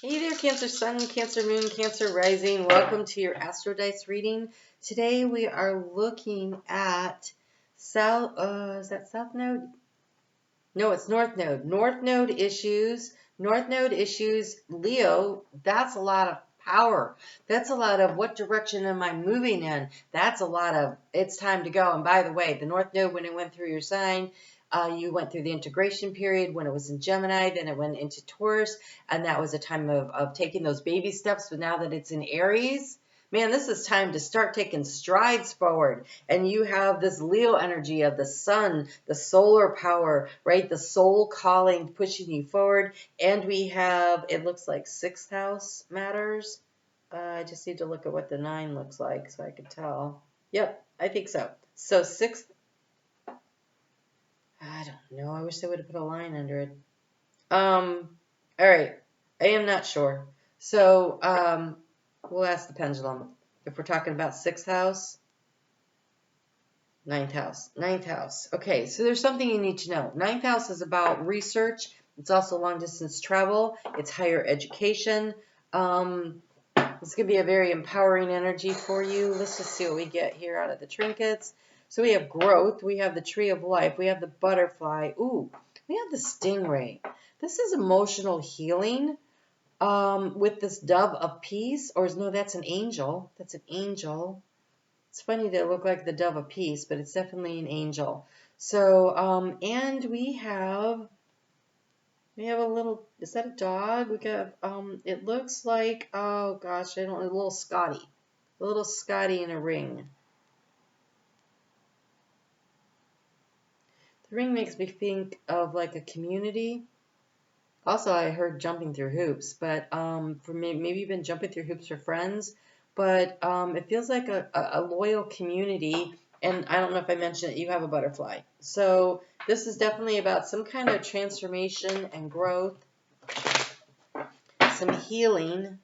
Hey there, Cancer Sun, Cancer Moon, Cancer Rising. Welcome to your Astro Dice reading. Today we are looking at South, is that South Node? No, it's North Node. North Node issues. North Node issues, Leo, that's a lot of power. That's a lot of what direction am I moving in? That's a lot of it's time to go. And by the way, the North Node, when it went through your sign, you went through the integration period when it was in Gemini, then it went into Taurus, and that was a time of taking those baby steps. But now that it's in Aries, man, this is time to start taking strides forward. And you have this Leo energy of the sun, the solar power, right? The soul calling, pushing you forward. And we have, it looks like 6th house matters. I just need to look at what the 9 looks like so I can tell. Yep, I think so. So 6th, I don't know. I wish they would have put a line under it. All right. I am not sure. So, we'll ask the pendulum. If we're talking about 6th house, 9th house, 9th house. Okay, so there's something you need to know. 9th house is about research. It's also long distance travel. It's higher education. It's going to be a very empowering energy for you. Let's just see what we get here out of the trinkets. So we have growth. We have the tree of life. We have the butterfly. Ooh, we have the stingray. This is emotional healing. With this dove of peace, or no, that's an angel. That's an angel. It's funny that it look like the dove of peace, but it's definitely an angel. So, and we have a little, is that a dog? We got, it looks like, oh gosh, I don't know, a little Scotty in a ring. The ring makes me think of like a community. Also, I heard jumping through hoops, but for maybe you've been jumping through hoops for friends, but it feels like a loyal community. And I don't know if I mentioned it, you have a butterfly. So this is definitely about some kind of transformation and growth, some healing.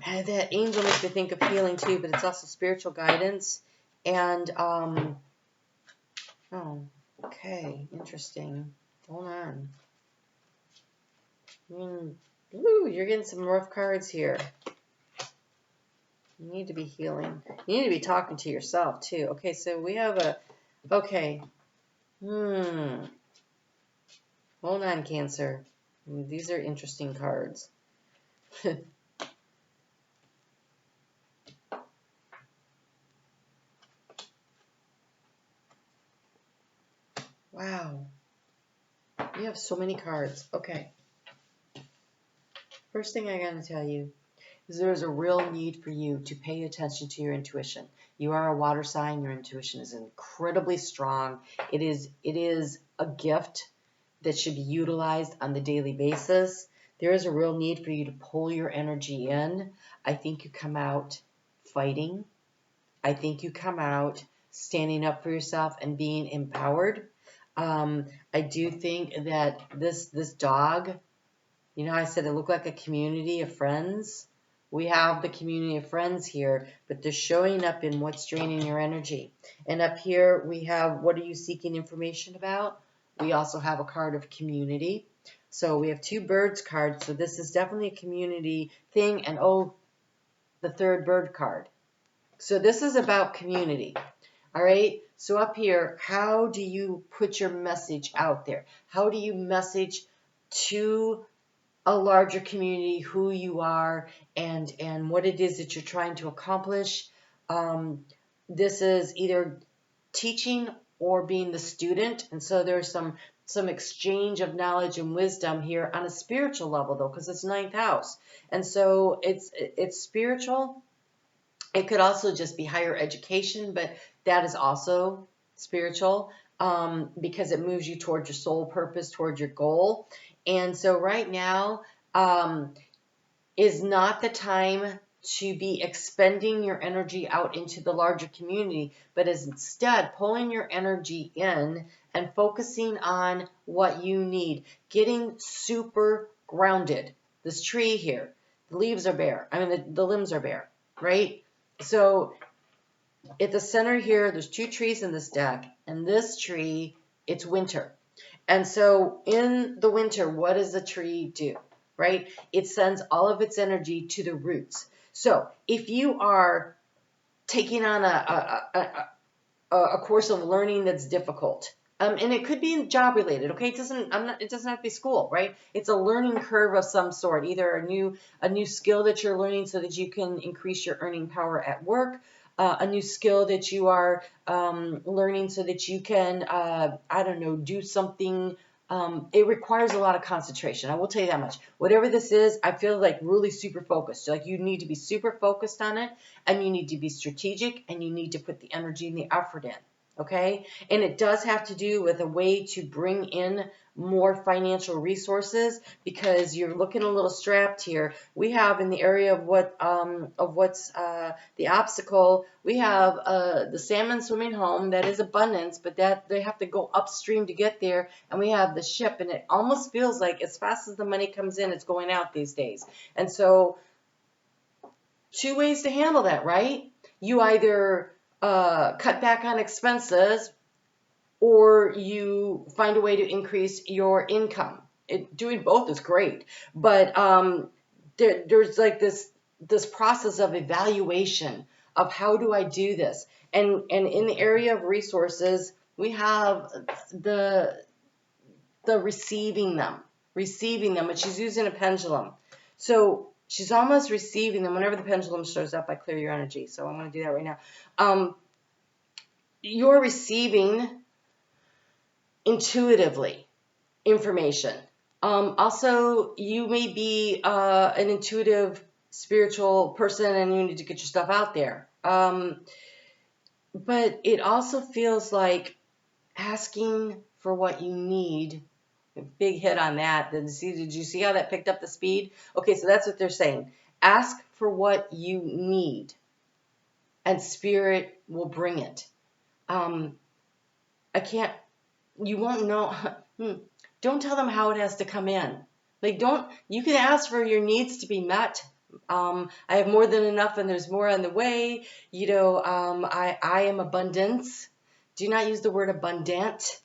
That angel makes me think of healing too, but it's also spiritual guidance. And, oh, okay, interesting. Hold on. Ooh, you're getting some rough cards here. You need to be healing. You need to be talking to yourself, too. Okay, so we have a... Okay. Hold on, Cancer. These are interesting cards. Wow. You have so many cards. Okay. First thing I got to tell you is there's a real need for you to pay attention to your intuition. You are a water sign. Your intuition is incredibly strong. It is a gift that should be utilized on the daily basis. There is a real need for you to pull your energy in. I think you come out fighting. I think you come out standing up for yourself and being empowered. I do think that this dog, you know, I said it looked like a community of friends. We have the community of friends here, but they're showing up in what's draining your energy. And up here we have, what are you seeking information about? We also have a card of community. So we have 2 birds cards. So this is definitely a community thing. And oh, the 3rd bird card. So this is about community. All right. So up here, how do you put your message out there? How do you message to a larger community who you are and what it is that you're trying to accomplish? This is either teaching or being the student, and so there's some exchange of knowledge and wisdom here on a spiritual level, though, because it's 9th house, and so it's spiritual. It could also just be higher education, but that is also spiritual because it moves you towards your soul purpose, towards your goal. And so right now is not the time to be expending your energy out into the larger community, but is instead pulling your energy in and focusing on what you need, getting super grounded. This tree here, the leaves are bare. I mean, the limbs are bare, right? So at the center here, there's 2 trees in this deck, and this tree, it's winter. And so in the winter, what does the tree do? right? It sends all of its energy to the roots. So if you are taking on a course of learning that's difficult, and it could be job related, okay? It doesn't have to be school, right? It's a learning curve of some sort, either a new skill that you're learning so that you can increase your earning power at work, a new skill that you are learning so that you can, I don't know, do something. It requires a lot of concentration. I will tell you that much. Whatever this is, I feel like really super focused. Like you need to be super focused on it, and you need to be strategic, and you need to put the energy and the effort in. Okay? And it does have to do with a way to bring in more financial resources, because you're looking a little strapped here. We have in the area of what's the obstacle, we have the salmon swimming home. That is abundance, but that they have to go upstream to get there. And we have the ship, and it almost feels like as fast as the money comes in, it's going out these days. And so two ways to handle that, right? You either cut back on expenses, or you find a way to increase your income. Doing both is great, but there's like this process of evaluation of how do I do this, and in the area of resources, we have the receiving them, but she's using a pendulum, so she's almost receiving them. Whenever the pendulum shows up, I clear your energy, so I'm going to do that right now. You're receiving intuitively information. Also, you may be an intuitive spiritual person, and you need to get your stuff out there. But it also feels like asking for what you need. A big hit on that. Did you see how that picked up the speed? Okay, so that's what they're saying. Ask for what you need, and spirit will bring it. You won't know. Don't tell them how it has to come in. Like, you can ask for your needs to be met. I have more than enough, and there's more on the way. I am abundance. Do not use the word abundant.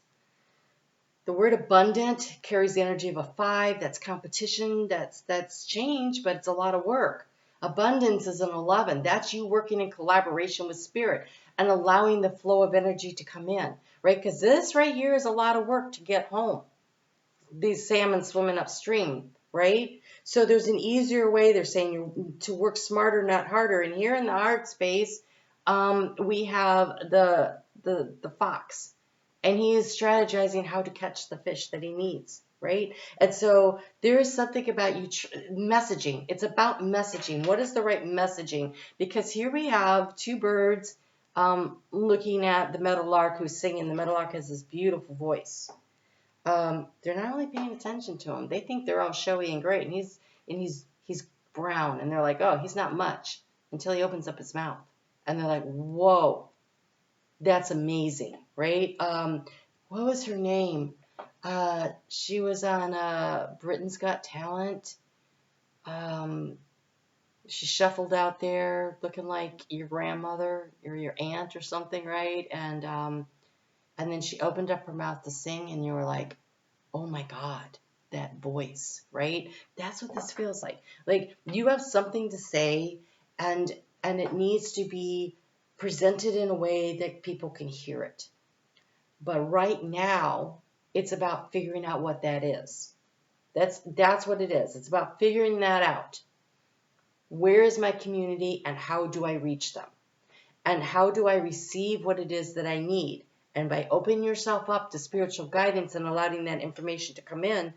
The word abundant carries the energy of a 5. That's competition. That's change, but it's a lot of work. Abundance is an 11. That's you working in collaboration with spirit and allowing the flow of energy to come in, right? Because this right here is a lot of work to get home. These salmon swimming upstream, right? So there's an easier way. They're saying to work smarter, not harder. And here in the art space, we have the fox. And he is strategizing how to catch the fish that he needs, right? And so there is something about you messaging. It's about messaging. What is the right messaging? Because here we have two birds looking at the meadowlark who's singing. The meadowlark has this beautiful voice. They're not really paying attention to him. They think they're all showy and great, and he's brown, and they're like, oh, he's not much, until he opens up his mouth, and they're like, whoa. That's amazing, right? What was her name? She was on Britain's Got Talent. She shuffled out there looking like your grandmother or your aunt or something, right? And then she opened up her mouth to sing, and you were like, oh my God, that voice, right? That's what this feels like. Like you have something to say, and it needs to be presented in a way that people can hear it. But right now, it's about figuring out what that is. That's what it is. It's about figuring that out. Where is my community, and how do I reach them? And how do I receive what it is that I need? And by opening yourself up to spiritual guidance and allowing that information to come in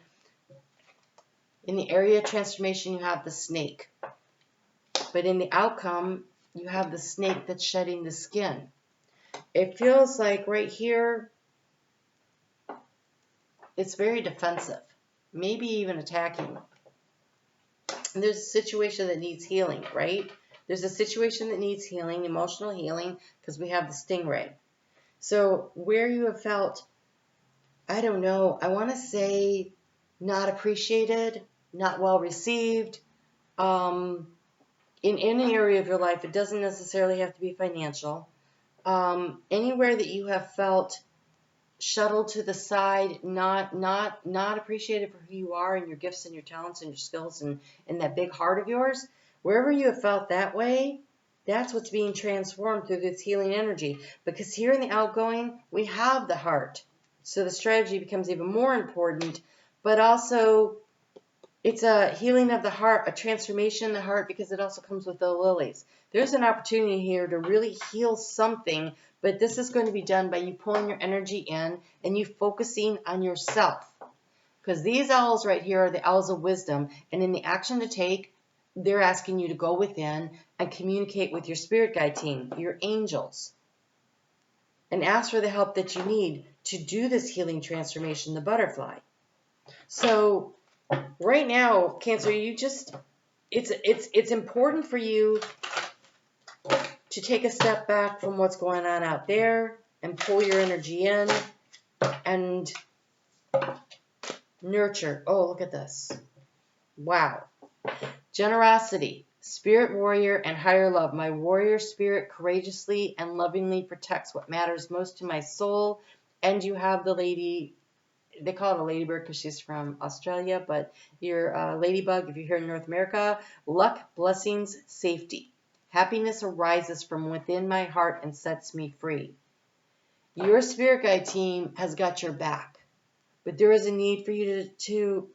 the area of transformation, you have the snake. But in the outcome, you have the snake that's shedding the skin. It feels like right here, it's very defensive, maybe even attacking. And there's a situation that needs healing, right? There's a situation that needs healing, emotional healing, because we have the stingray. So where you have felt, I don't know, I want to say not appreciated, not well received, in any area of your life, it doesn't necessarily have to be financial. Anywhere that you have felt shuttled to the side, not appreciated for who you are and your gifts and your talents and your skills and that big heart of yours, wherever you have felt that way, that's what's being transformed through this healing energy. Because here in the outgoing, we have the heart. So the strategy becomes even more important, but also it's a healing of the heart, a transformation in the heart, because it also comes with the lilies. There's an opportunity here to really heal something, but this is going to be done by you pulling your energy in and you focusing on yourself. Because these owls right here are the owls of wisdom, and in the action to take, they're asking you to go within and communicate with your spirit guide team, your angels, and ask for the help that you need to do this healing transformation, the butterfly. So right now, Cancer, it's important for you to take a step back from what's going on out there and pull your energy in and nurture. Oh, look at this. Wow. Generosity, spirit warrior, and higher love. My warrior spirit courageously and lovingly protects what matters most to my soul. And you have the lady, they call it a ladybird because she's from Australia, but your ladybug, if you're here in North America, luck, blessings, safety. Happiness arises from within my heart and sets me free. Your spirit guide team has got your back, but there is a need for you to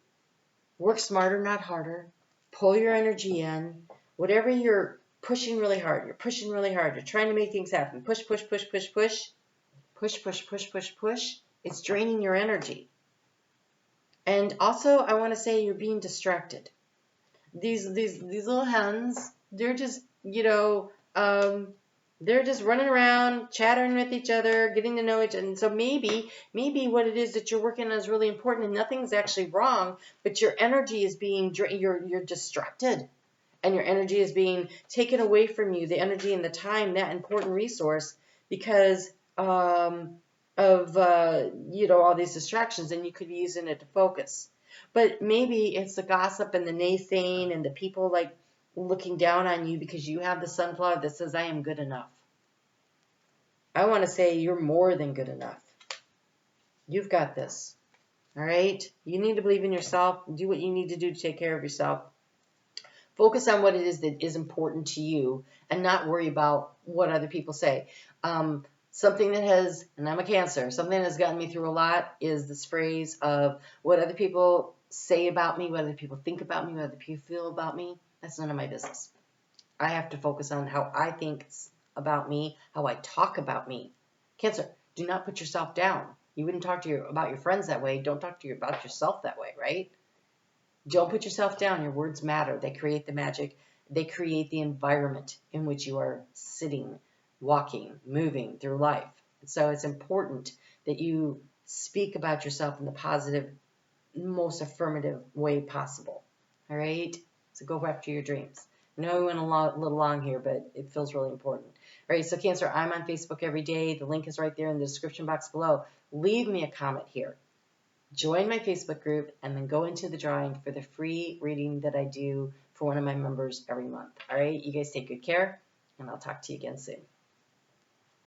work smarter, not harder. Pull your energy in. Whatever you're pushing really hard, you're pushing really hard, you're trying to make things happen. Push, push, push, push, push. Push, push, push, push, push. It's draining your energy. And also, I want to say you're being distracted. These little hens, they're just, they're just running around, chattering with each other, getting to know each other. And so maybe what it is that you're working on is really important and nothing's actually wrong, but your energy is being, you're distracted. And your energy is being taken away from you, the energy and the time, that important resource, because of all these distractions, and you could be using it to focus. But maybe it's the gossip and the naysaying and the people like looking down on you because you have the sunflower that says, I am good enough. I want to say you're more than good enough. You've got this. All right? You need to believe in yourself. Do what you need to do to take care of yourself. Focus on what it is that is important to you and not worry about what other people say. Something that has, and I'm a Cancer, something that has gotten me through a lot is this phrase of what other people say about me, what other people think about me, what other people feel about me. That's none of my business. I have to focus on how I think about me, how I talk about me. Cancer, do not put yourself down. You wouldn't talk about your friends that way. Don't talk about yourself that way, right? Don't put yourself down. Your words matter. They create the magic. They create the environment in which you are sitting, walking, moving through life. So it's important that you speak about yourself in the positive, most affirmative way possible. All right? So go after your dreams. I know we went a little long here, but it feels really important. All right, so Cancer, I'm on Facebook every day. The link is right there in the description box below. Leave me a comment here. Join my Facebook group, and then go into the drawing for the free reading that I do for one of my members every month. All right, you guys take good care, and I'll talk to you again soon.